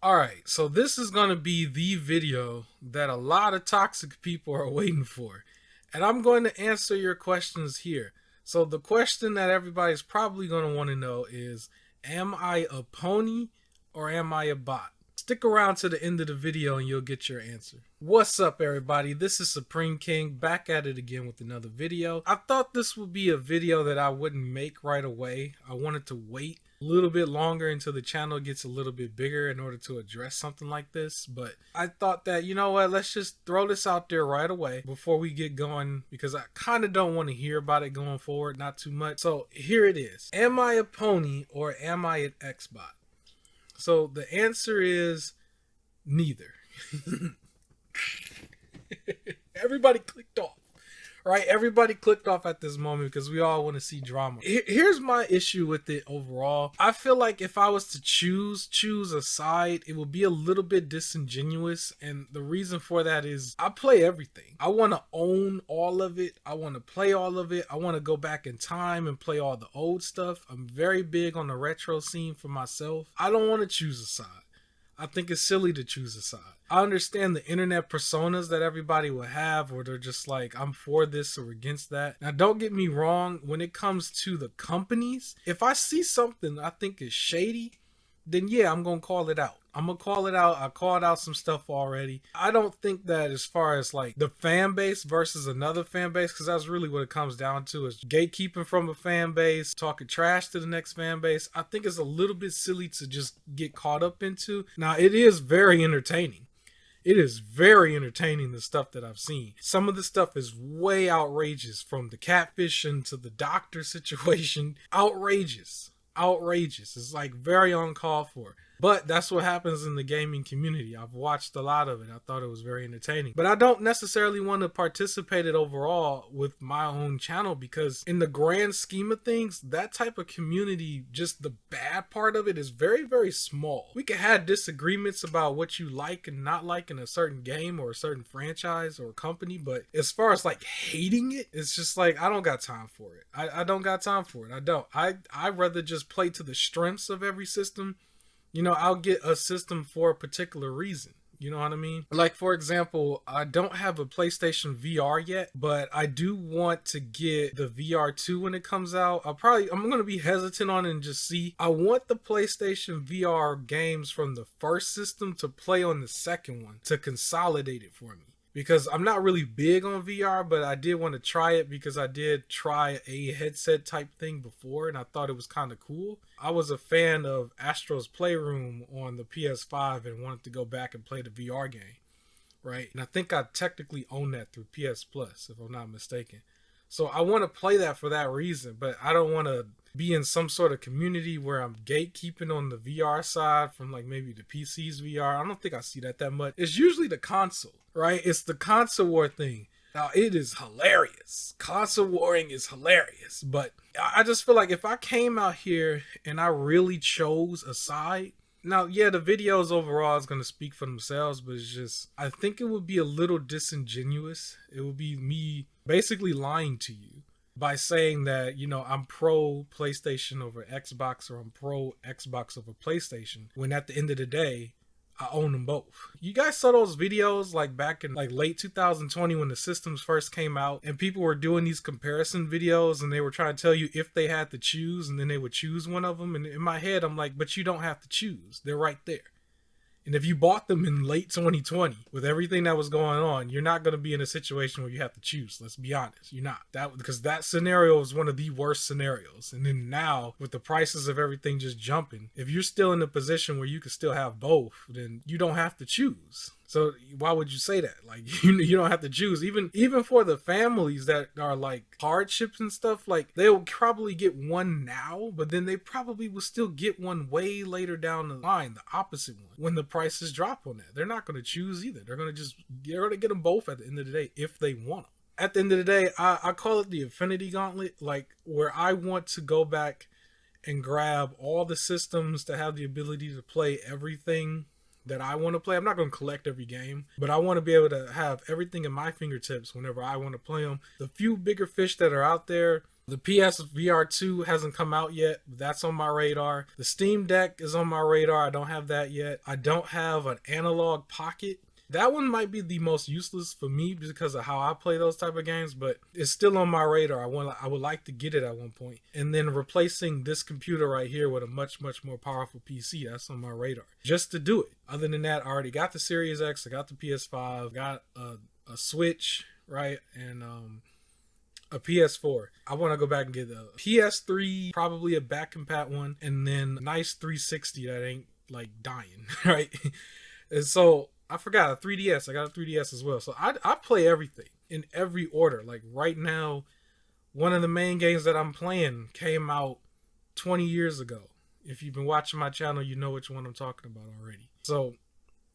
Alright, so this is going to be the video that a lot of toxic people are waiting for. And I'm going to answer your questions here. So the question that everybody's probably going to want to know is, am I a pony or am I a bot? Stick around to the end of the video and you'll get your answer. What's up, everybody? This is Supreme King back at it again with another video. I thought this would be a video that I wouldn't make right away. I wanted to wait a little bit longer until the channel gets a little bit bigger in order to address something like this. But I thought that, you know what, let's just throw this out there right away before we get going, because I kind of don't want to hear about it going forward, not too much. So here it is. Am I a pony or am I an XBOT? So the answer is neither. Everybody clicked off, right? Everybody clicked off at this moment because we all want to see drama. Here's my issue with it overall. I feel like if I was to choose a side, it would be a little bit disingenuous. And the reason for that is I play everything. I want to own all of it. I want to play all of it. I want to go back in time and play all the old stuff. I'm very big on the retro scene for myself. I don't want to choose a side. I think it's silly to choose a side. I understand the internet personas that everybody will have where they're just like, I'm for this or against that. Now, don't get me wrong. When it comes to the companies, if I see something I think is shady, then yeah, I'm going to call it out. I'm going to call it out. I called out some stuff already. I don't think that as far as like the fan base versus another fan base, because that's really what it comes down to, is gatekeeping from a fan base, talking trash to the next fan base. I think it's a little bit silly to just get caught up into. Now, it is very entertaining. It is very entertaining, the stuff that I've seen. Some of the stuff is way outrageous, from the catfishing to the doctor situation. Outrageous. It's like very uncalled for. But that's what happens in the gaming community. I've watched a lot of it. I thought it was very entertaining. But I don't necessarily want to participate it overall with my own channel, because in the grand scheme of things, that type of community, just the bad part of it, is very, very small. We can have disagreements about what you like and not like in a certain game or a certain franchise or company, but as far as like hating it, it's just like, I don't got time for it. I don't got time for it. I don't. I'd rather just play to the strengths of every system. You know, I'll get a system for a particular reason. You know what I mean? Like, for example, I don't have a PlayStation VR yet, but I do want to get the VR 2 when it comes out. I'm going to be hesitant on it and just see. I want the PlayStation VR games from the first system to play on the second one to consolidate it for me. Because I'm not really big on VR, but I did want to try it because I did try a headset type thing before and I thought it was kind of cool. I was a fan of Astro's Playroom on the PS5 and wanted to go back and play the VR game, right? And I think I technically own that through PS Plus, if I'm not mistaken. So I want to play that for that reason, but I don't want to be in some sort of community where I'm gatekeeping on the VR side from like maybe the PC's VR. I don't think I see that much. It's usually the console, right? It's the console war thing. Now, it is hilarious. Console warring is hilarious, but I just feel like if I came out here and I really chose a side, now, yeah, the videos overall is going to speak for themselves, but it's just, I think it would be a little disingenuous. It would be me basically lying to you by saying that, you know, I'm pro PlayStation over Xbox or I'm pro Xbox over PlayStation, when at the end of the day, I own them both. You guys saw those videos like back in like late 2020 when the systems first came out and people were doing these comparison videos and they were trying to tell you if they had to choose, and then they would choose one of them. And in my head, I'm like, but you don't have to choose. They're right there. And if you bought them in late 2020 with everything that was going on, you're not going to be in a situation where you have to choose. Let's be honest. You're not. Because that scenario is one of the worst scenarios. And then now, with the prices of everything just jumping, if you're still in a position where you can still have both, then you don't have to choose. So why would you say that? Like, you don't have to choose. Even for the families that are like hardships and stuff, like they'll probably get one now, but then they probably will still get one way later down the line, the opposite one, when the prices drop on that. They're not going to choose either. They're going to get them both at the end of the day if they want them. At the end of the day, I call it the Infinity Gauntlet, like where I want to go back and grab all the systems to have the ability to play everything that I want to play. I'm not going to collect every game, but I want to be able to have everything in my fingertips whenever I want to play them. The few bigger fish that are out there, The PSVR 2 hasn't come out yet. But that's on my radar. The Steam Deck is on my radar. I don't have that yet. I don't have an analog pocket. That one might be the most useless for me because of how I play those type of games, but it's still on my radar. I would like to get it at one point. And then replacing this computer right here with a much more powerful PC, that's on my radar. Just to do it. Other than that, I already got the Series X, I got the PS5, got a Switch, right? And a PS4. I want to go back and get a PS3, probably a back compat one, and then a nice 360 that ain't like dying, right? And so I forgot a 3DS. I got a 3DS as well. So I play everything in every order. Like right now, one of the main games that I'm playing came out 20 years ago. If you've been watching my channel, you know which one I'm talking about already. So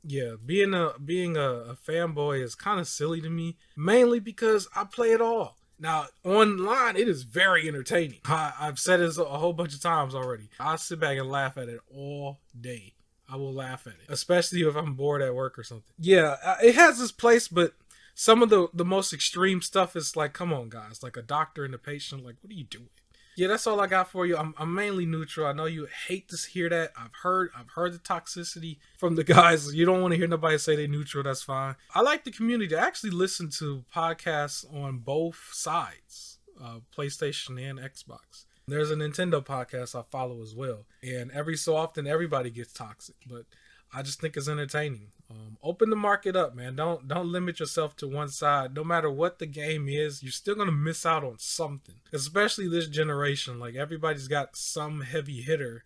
yeah, being a fanboy is kind of silly to me, mainly because I play it all. Now, online, it is very entertaining. I've said this a whole bunch of times already. I sit back and laugh at it all day. I will laugh at it, especially if I'm bored at work or something. Yeah, it has its place, but some of the most extreme stuff is like, come on, guys, like a doctor and a patient, like, what are you doing? Yeah, that's all I got for you. I'm mainly neutral. I know you hate to hear that. I've heard the toxicity from the guys. You don't want to hear nobody say they're neutral. That's fine. I like the community. I actually listen to podcasts on both sides, PlayStation and Xbox. There's a Nintendo podcast I follow as well. And every so often, everybody gets toxic. But I just think it's entertaining. Open the market up, man. Don't limit yourself to one side. No matter what the game is, you're still gonna miss out on something. Especially this generation. Like everybody's got some heavy hitter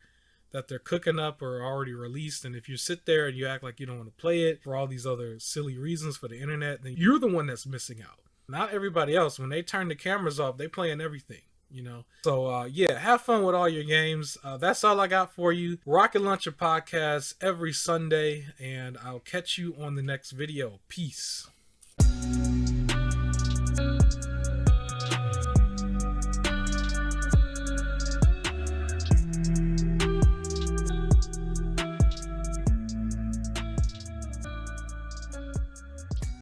that they're cooking up or already released. And if you sit there and you act like you don't want to play it for all these other silly reasons for the internet, then you're the one that's missing out. Not everybody else. When they turn the cameras off, they playing everything. You know, so yeah, have fun with all your games. That's all I got for you. Rocket Launcher podcast every Sunday, and I'll catch you on the next video. Peace.